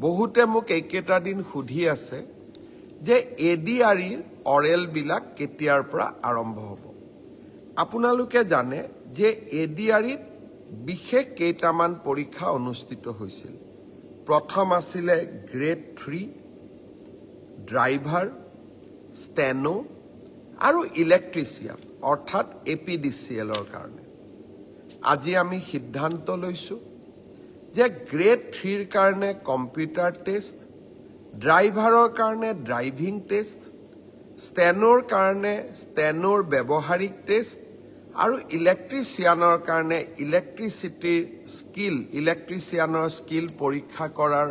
বহুতে মোক এইকেইটা দিন সুধি আছে যে এডিআৰইৰ অৰেল বিলাক কেতিয়াৰ পৰা আৰম্ভ হ'ব। আপোনালোকে জানে যে এডিআৰইত বিশেষ কেইটামান পৰীক্ষা অনুষ্ঠিত হৈছিল। প্ৰথম আছিলে গ্ৰেড 3 ড্ৰাইভাৰ, ষ্টেনো আৰু ইলেক্ট্ৰিচিয়ান অৰ্থাৎ এপিডিচিএলৰ কাৰণে। আজি আমি সিদ্ধান্ত লৈছো যে গ্ৰেড 3ৰ কাৰণে কম্পিউটাৰ টেষ্ট, ড্ৰাইভাৰৰ কাৰণে ড্ৰাইভিং টেষ্ট, ষ্টেনোৰ কাৰণে ষ্টেনোৰ ব্যৱহাৰিক টেষ্ট আৰু ইলেক্ট্ৰিচিয়ানৰ কাৰণে ইলেক্ট্ৰিচিয়ানৰ স্কিল পৰীক্ষা কৰাৰ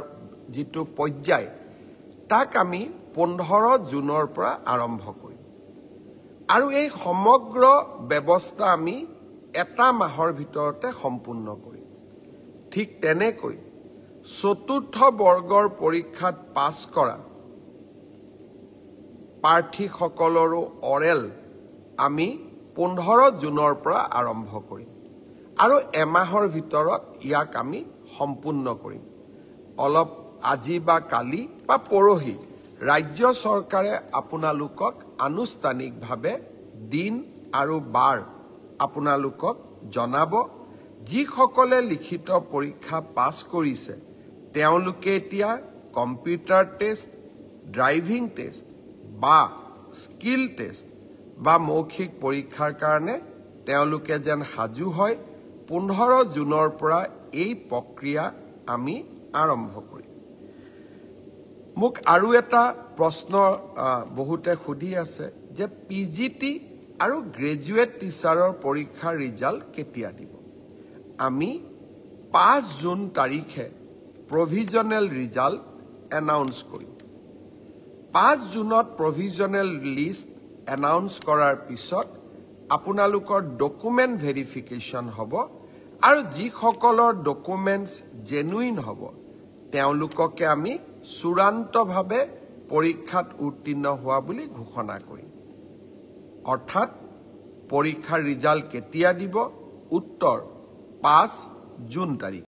যিটো পৰ্যায় তাক আমি 15 জুনৰ পৰা আৰম্ভ কৰিম। আৰু এই সমগ্ৰ ব্যৱস্থা আমি এটা মাহৰ ভিতৰতে সম্পূৰ্ণ কৰিম। ঠিক তেনেকৈ চতুৰ্থ বৰ্গৰ পৰীক্ষাত পাছ কৰা প্ৰাৰ্থীসকলৰো অৰেল আমি 15 জুনৰ পৰা আৰম্ভ কৰিম আৰু এমাহৰ ভিতৰত ইয়াক আমি সম্পূৰ্ণ কৰিম। অলপ আজি বা কালি বা পৰহি ৰাজ্য চৰকাৰে আপোনালোকক আনুষ্ঠানিকভাৱে দিন আৰু বাৰ আপোনালোকক জনাব। যিসকলে লিখিত পৰীক্ষা পাছ কৰিছে তেওঁলোকে এতিয়া কম্পিউটাৰ টেষ্ট, ড্ৰাইভিং টেষ্ট বা স্কিল টেষ্ট বা মৌখিক পৰীক্ষাৰ কাৰণে তেওঁলোকে যেন সাজু হয়। 15 জুনৰ পৰা এই প্ৰক্ৰিয়া আমি আৰম্ভ কৰিম। মোক আৰু এটা প্ৰশ্ন বহুতে সুধি আছে যে পিজিটি আৰু গ্ৰেজুৱেট টিচাৰৰ পৰীক্ষাৰ ৰিজাল্ট কেতিয়া দিব। আমি 5 জুন তাৰিখে প্ৰভিজনেল ৰিজাল্ট এনাউন্স কৰিম। 5 জুনত প্ৰভিজনেল লিষ্ট এনাউন্স কৰাৰ পিছত আপোনালোকৰ ডকুমেণ্ট ভেৰিফিকেশ্যন হ'ব আৰু যিসকলৰ ডকুমেণ্টছ জেনুইন হ'ব তেওঁলোককে আমি চূড়ান্তভাৱে পৰীক্ষাত উত্তীৰ্ণ হোৱা বুলি ঘোষণা কৰিম। অৰ্থাৎ পৰীক্ষাৰ ৰিজাল্ট কেতিয়া দিব? উত্তৰ 5 জুন তাৰিখ।